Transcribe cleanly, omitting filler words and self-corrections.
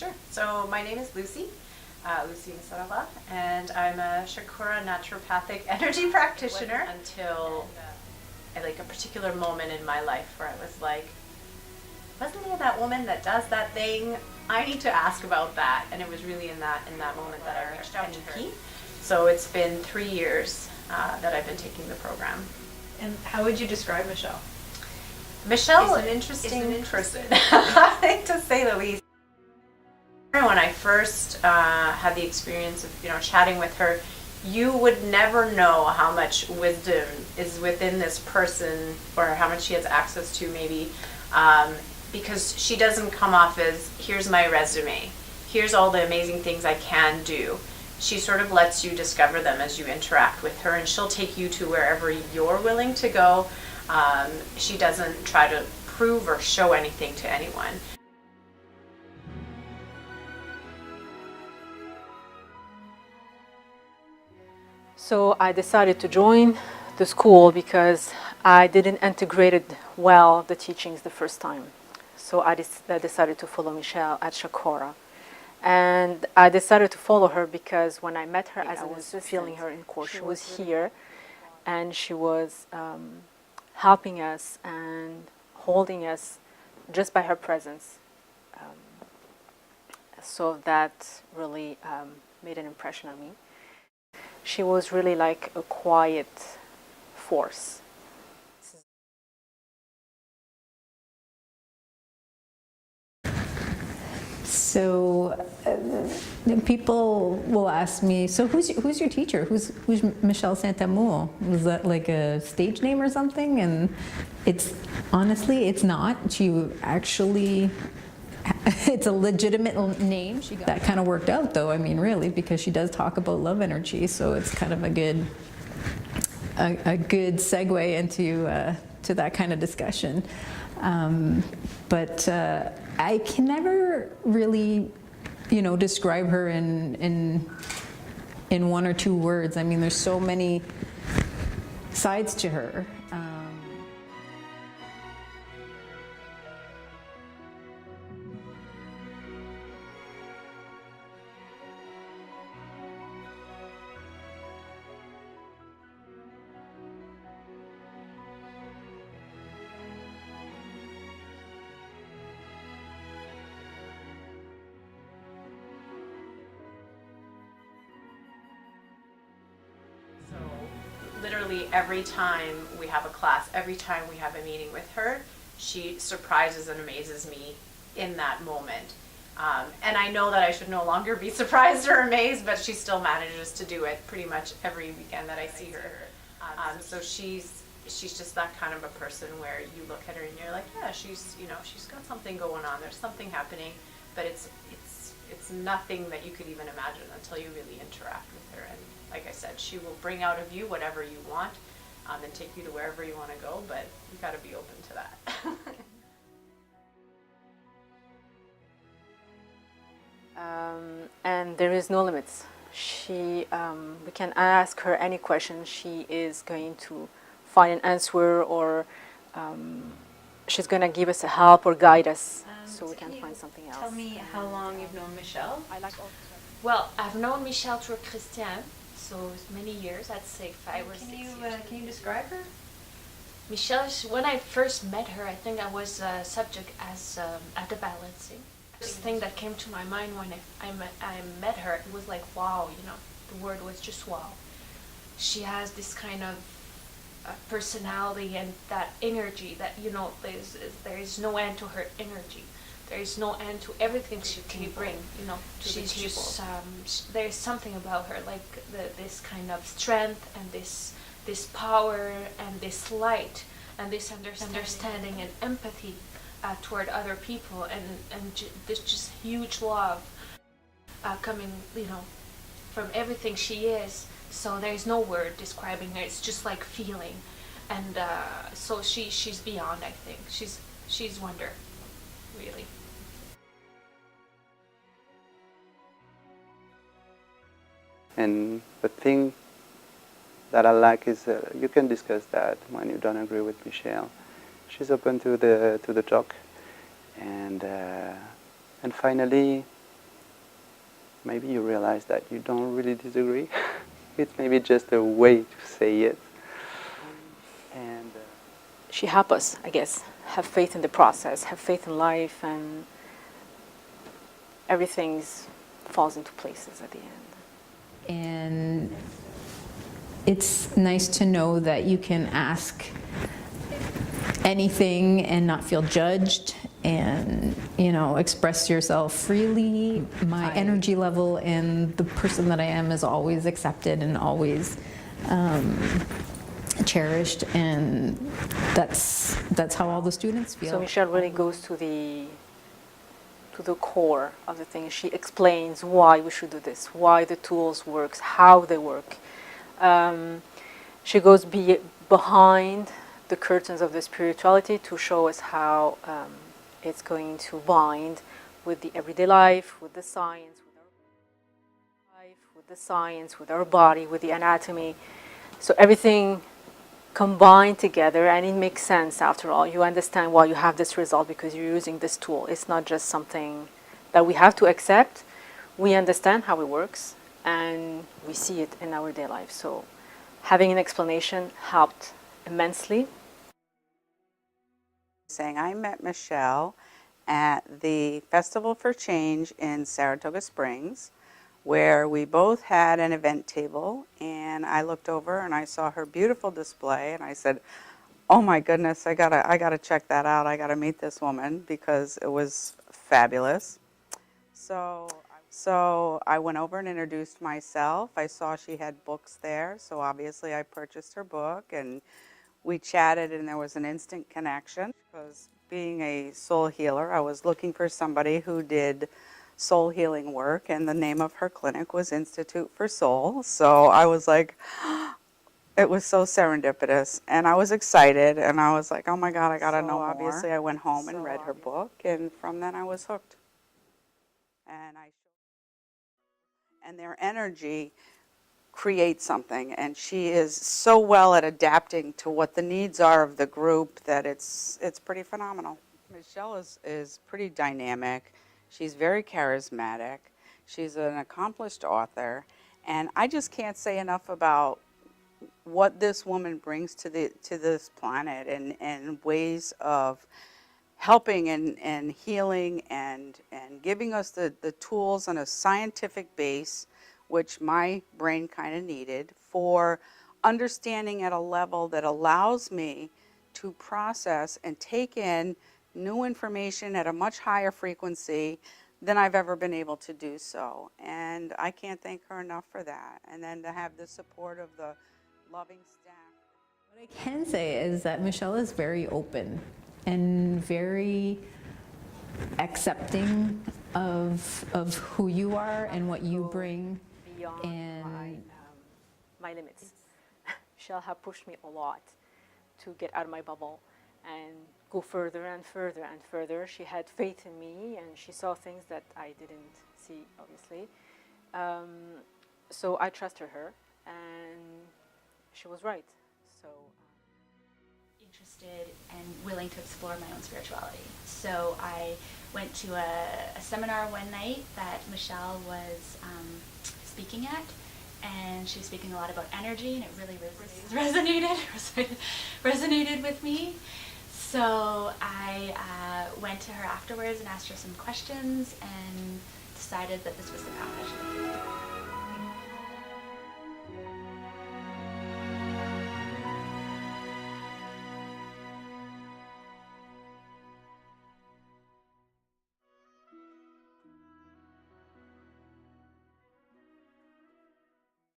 Sure. So my name is Lucie, Lucie MISAROVA, and I'm a Chakaura naturopathic energy practitioner until like a particular moment in my life where I was like, wasn't there that woman that does that thing? I need to ask about that. And it was really in that moment that I reached out to her. So it's been 3 years that I've been taking the program. And how would you describe Michèle? Michèle is an interesting person, to say the least. When I first had the experience of chatting with her, you would never know how much wisdom is within this person, or how much she has access to, maybe, because she doesn't come off as, here's my resume, here's all the amazing things I can do. She sort of lets you discover them as you interact with her, and she'll take you to wherever you're willing to go. She doesn't try to prove or show anything to anyone. So I decided to join the school because I didn't integrate it well, the teachings, the first time. So I decided to follow Michèle at Chakaura. And I decided to follow her because when I met her, as I was feeling her in course, she was here and she was helping us and holding us just by her presence. So that really made an impression on me. She was really like a quiet force. So people will ask me, so who's your teacher? Who's Michèle St.Amour? Was that like a stage name or something? And it's honestly, it's not. She actually, it's a legitimate name. That kind of worked out though, I mean, really, because she does talk about love energy, so it's kind of a good segue into to that kind of discussion. But I can never really, describe her in 1 or 2 words. I mean, there's so many sides to her. Literally every time we have a class, every time we have a meeting with her, she surprises and amazes me in that moment. And I know that I should no longer be surprised or amazed, but she still manages to do it pretty much every weekend that I see her. So she's just that kind of a person where you look at her and you're like, yeah, she's got something going on. There's something happening, but it's nothing that you could even imagine until you really interact with her. And like I said, she will bring out of you whatever you want, and take you to wherever you want to go, but you got to be open to that. And there is no limits. We can ask her any question. She is going to find an answer, or she's going to give us a help or guide us, so we can find something else. Tell me how long you've known Michèle. Well, I've known Michèle through Christian, so it's many years, I'd say 5 or 6 years. Can you describe her? Michèle, when I first met her, I think I was subject as at the balancing. The thing that came to my mind when I met her, it was like, wow, the word was just wow. She has this kind of personality and that energy that, there is no end to her energy. There is no end to everything she can bring, She's just, there's something about her, like this kind of strength and this power and this light and this understanding and empathy toward other people, and this just huge love coming, from everything she is. So there's no word describing her. It's just like feeling, and so she's beyond. I think she's wonder, really. And the thing that I like is you can discuss that when you don't agree with Michèle. She's open to the talk, and finally maybe you realize that you don't really disagree. It's maybe just a way to say it. And She helped us, I guess, have faith in the process, have faith in life, and everything falls into places at the end. And it's nice to know that you can ask anything and not feel judged, and express yourself freely. My energy level and the person that I am is always accepted and always cherished, and that's how all the students feel. So Michèle really goes to the core of the thing. She explains why we should do this, why the tools works, how they work. She goes behind the curtains of the spirituality to show us how it's going to bind with the everyday life, with the science, with our body, with the anatomy. So everything combined together, and it makes sense after all. You understand why you have this result because you're using this tool. It's not just something that we have to accept. We understand how it works, and we see it in our day life. So having an explanation helped immensely. Saying I met Michèle at the Festival for Change in Saratoga Springs, where we both had an event table, and I looked over and I saw her beautiful display, and I said, oh my goodness, I gotta check that out. I gotta meet this woman because it was fabulous. So I went over and introduced myself. I saw she had books there, so obviously I purchased her book, and we chatted, and there was an instant connection. Because being a soul healer, I was looking for somebody who did soul healing work, and the name of her clinic was Institute for Soul. So I was like, it was so serendipitous, and I was excited, and I was like, oh my God, I gotta know more. Obviously I went home and read her book, and from then I was hooked. And their energy create something, and she is so well at adapting to what the needs are of the group that it's pretty phenomenal. Michèle is pretty dynamic. She's very charismatic. She's an accomplished author, and I just can't say enough about what this woman brings to this planet, and ways of helping and healing and giving us the tools on a scientific base, which my brain kind of needed, for understanding at a level that allows me to process and take in new information at a much higher frequency than I've ever been able to do so. And I can't thank her enough for that. And then to have the support of the loving staff. What I can say is that Michèle is very open and very accepting of who you are and what you bring. Beyond my limits. Michèle has pushed me a lot to get out of my bubble and go further and further and further. She had faith in me, and she saw things that I didn't see, obviously. So I trusted her, and she was right. So interested and willing to explore my own spirituality. So I went to a seminar one night that Michèle was speaking at, and she was speaking a lot about energy, and it really resonated with me. So I went to her afterwards and asked her some questions, and decided that this was the path I should take.